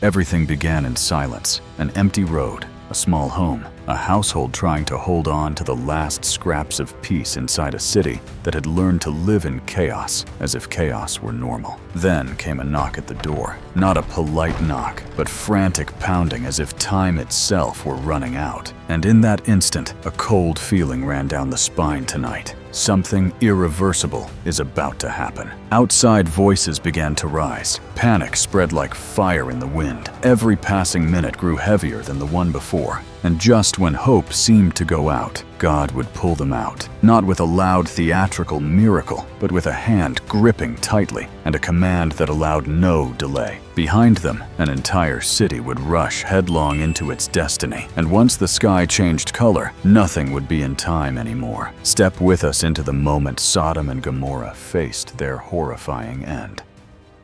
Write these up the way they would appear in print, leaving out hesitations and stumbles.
Everything began in silence, an empty road, a small home, a household trying to hold on to the last scraps of peace inside a city that had learned to live in chaos as if chaos were normal. Then came a knock at the door. Not a polite knock, but frantic pounding as if time itself were running out. And in that instant, a cold feeling ran down the spine tonight. Something irreversible is about to happen. Outside, voices began to rise. Panic spread like fire in the wind. Every passing minute grew heavier than the one before. And just when hope seemed to go out, God would pull them out. Not with a loud theatrical miracle, but with a hand gripping tightly and a command that allowed no delay. Behind them, an entire city would rush headlong into its destiny. And once the sky changed color, nothing would be in time anymore. Step with us into the moment Sodom and Gomorrah faced their horrifying end.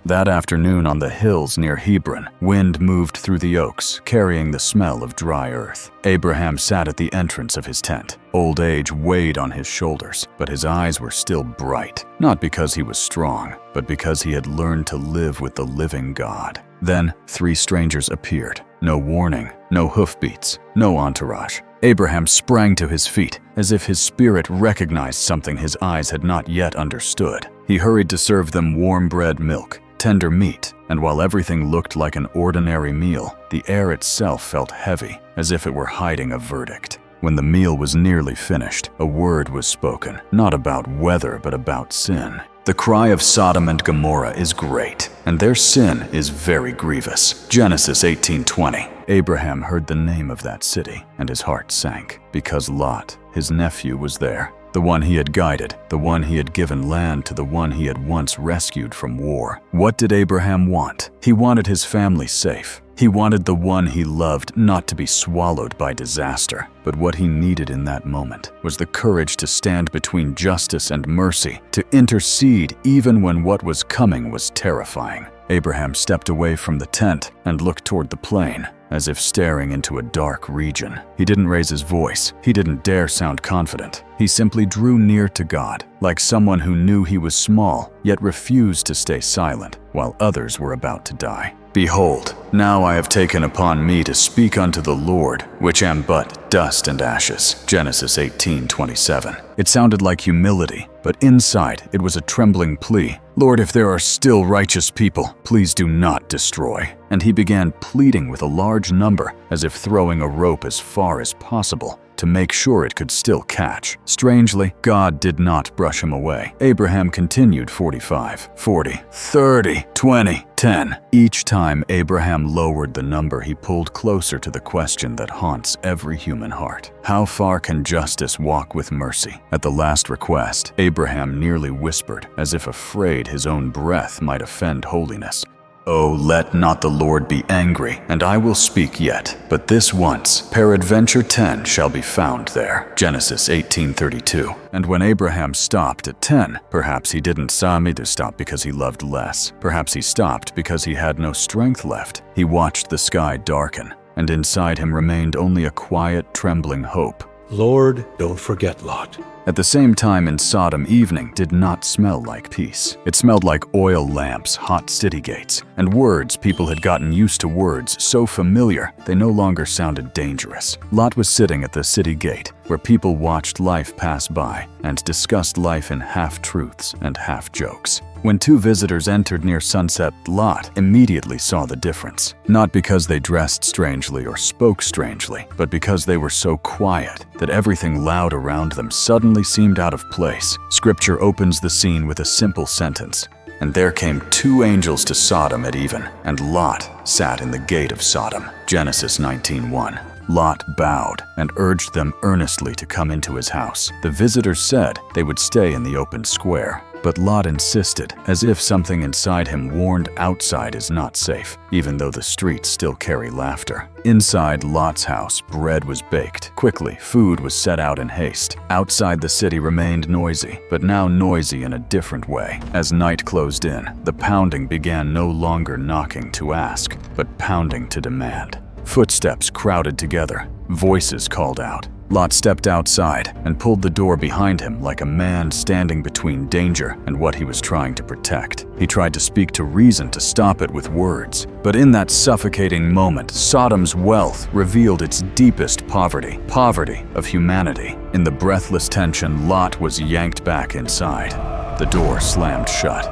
That afternoon on the hills near Hebron, wind moved through the oaks, carrying the smell of dry earth. Abraham sat at the entrance of his tent. Old age weighed on his shoulders, but his eyes were still bright, not because he was strong, but because he had learned to live with the living God. Then 3 strangers appeared. No warning, no hoofbeats, no entourage. Abraham sprang to his feet, as if his spirit recognized something his eyes had not yet understood. He hurried to serve them warm bread milk, tender meat, and while everything looked like an ordinary meal, the air itself felt heavy, as if it were hiding a verdict. When the meal was nearly finished, a word was spoken, not about weather but about sin. The cry of Sodom and Gomorrah is great, and their sin is very grievous. Genesis 18:20. Abraham heard the name of that city, and his heart sank, because Lot, his nephew, was there. The one he had guided, the one he had given land to, the one he had once rescued from war. What did Abraham want? He wanted his family safe. He wanted the one he loved not to be swallowed by disaster. But what he needed in that moment was the courage to stand between justice and mercy, to intercede even when what was coming was terrifying. Abraham stepped away from the tent and looked toward the plain, as if staring into a dark region. He didn't raise his voice. He didn't dare sound confident. He simply drew near to God, like someone who knew he was small, yet refused to stay silent while others were about to die. Behold, now I have taken upon me to speak unto the Lord, which am but dust and ashes. Genesis 18:27. It sounded like humility, but inside it was a trembling plea. Lord, if there are still righteous people, please do not destroy. And he began pleading with a large number, as if throwing a rope as far as possible to make sure it could still catch. Strangely, God did not brush him away. Abraham continued 45, 40, 30, 20, 10. Each time Abraham lowered the number, he pulled closer to the question that haunts every human heart. How far can justice walk with mercy? At the last request, Abraham nearly whispered, as if afraid his own breath might offend holiness. Oh, let not the Lord be angry, and I will speak yet. But this once, peradventure 10 shall be found there. Genesis 18:32. And when Abraham stopped at 10, perhaps he didn't to stop because he loved less. Perhaps he stopped because he had no strength left. He watched the sky darken, and inside him remained only a quiet, trembling hope. Lord, don't forget Lot. At the same time in Sodom, evening did not smell like peace. It smelled like oil lamps, hot city gates, and words people had gotten used to, words so familiar they no longer sounded dangerous. Lot was sitting at the city gate, where people watched life pass by and discussed life in half-truths and half-jokes. When 2 visitors entered near sunset, Lot immediately saw the difference. Not because they dressed strangely or spoke strangely, but because they were so quiet that everything loud around them suddenly seemed out of place. Scripture opens the scene with a simple sentence. And there came 2 angels to Sodom at even, and Lot sat in the gate of Sodom. Genesis 19:1. Lot bowed and urged them earnestly to come into his house. The visitors said they would stay in the open square, but Lot insisted, as if something inside him warned outside is not safe, even though the streets still carry laughter. Inside Lot's house, bread was baked. Quickly, food was set out in haste. Outside, the city remained noisy, but now noisy in a different way. As night closed in, the pounding began no longer knocking to ask, but pounding to demand. Footsteps crowded together. Voices called out. Lot stepped outside and pulled the door behind him like a man standing between danger and what he was trying to protect. He tried to speak to reason to stop it with words, but in that suffocating moment, Sodom's wealth revealed its deepest poverty of humanity. In the breathless tension, Lot was yanked back inside. The door slammed shut,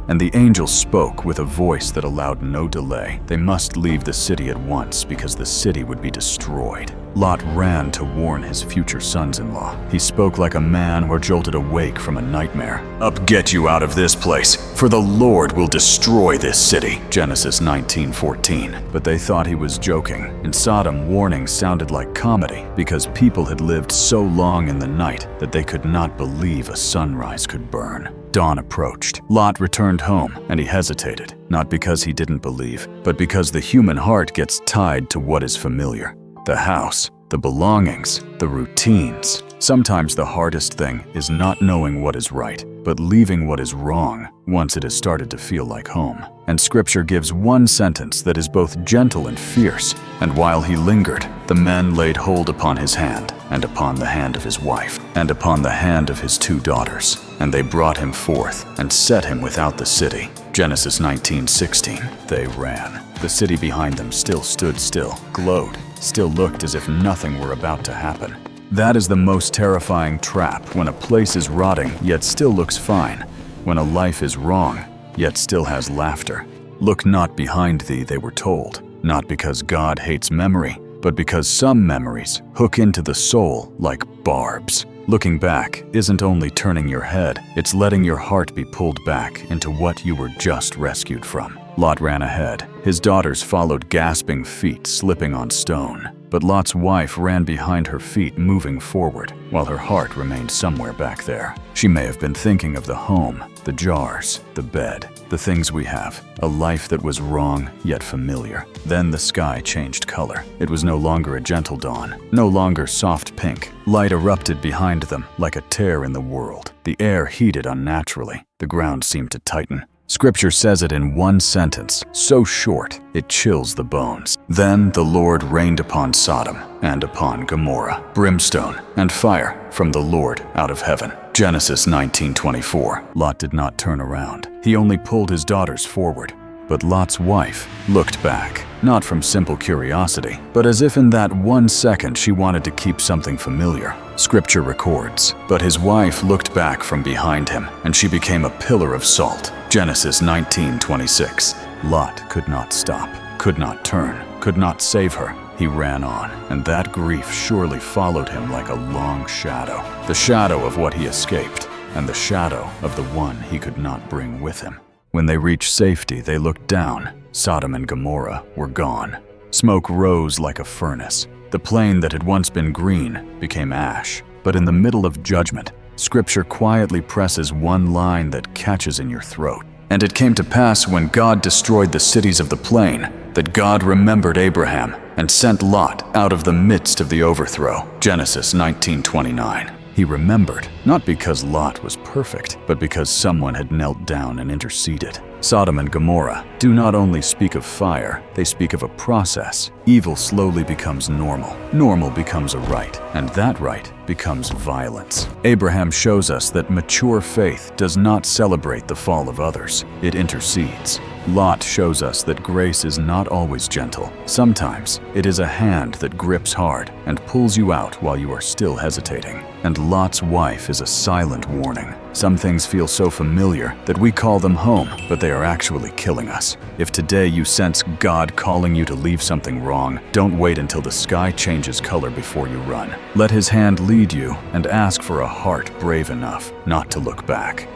and the angel spoke with a voice that allowed no delay. They must leave the city at once because the city would be destroyed. Lot ran to warn his future sons-in-law. He spoke like a man who jolted awake from a nightmare. "Up, get you out of this place, for the Lord will destroy this city." Genesis 19:14. But they thought he was joking. In Sodom, warnings sounded like comedy because people had lived so long in the night that they could not believe a sunrise could burn. Dawn approached. Lot returned home, and he hesitated, not because he didn't believe, but because the human heart gets tied to what is familiar. The house, the belongings, the routines. Sometimes the hardest thing is not knowing what is right, but leaving what is wrong once it has started to feel like home. And Scripture gives one sentence that is both gentle and fierce. "And while he lingered, the men laid hold upon his hand, and upon the hand of his wife, and upon the hand of his 2 daughters. And they brought him forth, and set him without the city." Genesis 19:16. They ran. The city behind them still stood still, glowed, still looked as if nothing were about to happen. That is the most terrifying trap, when a place is rotting yet still looks fine, when a life is wrong yet still has laughter. "Look not behind thee," they were told, not because God hates memory, but because some memories hook into the soul like barbs. Looking back isn't only turning your head, it's letting your heart be pulled back into what you were just rescued from. Lot ran ahead. His daughters followed, gasping feet slipping on stone. But Lot's wife ran behind her feet, moving forward, while her heart remained somewhere back there. She may have been thinking of the home, the jars, the bed, the things we have, a life that was wrong yet familiar. Then the sky changed color. It was no longer a gentle dawn, no longer soft pink. Light erupted behind them like a tear in the world. The air heated unnaturally. The ground seemed to tighten. Scripture says it in one sentence, so short it chills the bones. "Then the Lord rained upon Sodom and upon Gomorrah brimstone and fire from the Lord out of heaven." Genesis 19:24. Lot did not turn around. He only pulled his daughters forward. But Lot's wife looked back, not from simple curiosity, but as if in that 1 second she wanted to keep something familiar. Scripture records, "But his wife looked back from behind him, and she became a pillar of salt." Genesis 19:26. Lot could not stop, could not turn, could not save her. He ran on, and that grief surely followed him like a long shadow. The shadow of what he escaped, and the shadow of the one he could not bring with him. When they reached safety, they looked down. Sodom and Gomorrah were gone. Smoke rose like a furnace. The plain that had once been green became ash. But in the middle of judgment, Scripture quietly presses one line that catches in your throat. "And it came to pass when God destroyed the cities of the plain, that God remembered Abraham and sent Lot out of the midst of the overthrow." Genesis 19:29. He remembered, not because Lot was perfect, but because someone had knelt down and interceded. Sodom and Gomorrah do not only speak of fire, they speak of a process. Evil slowly becomes normal. Normal becomes a right, and that right becomes violence. Abraham shows us that mature faith does not celebrate the fall of others, it intercedes. Lot shows us that grace is not always gentle. Sometimes it is a hand that grips hard and pulls you out while you are still hesitating. And Lot's wife is a silent warning. Some things feel so familiar that we call them home, but they are actually killing us. If today you sense God calling you to leave something wrong, don't wait until the sky changes color before you run. Let His hand lead you and ask for a heart brave enough not to look back.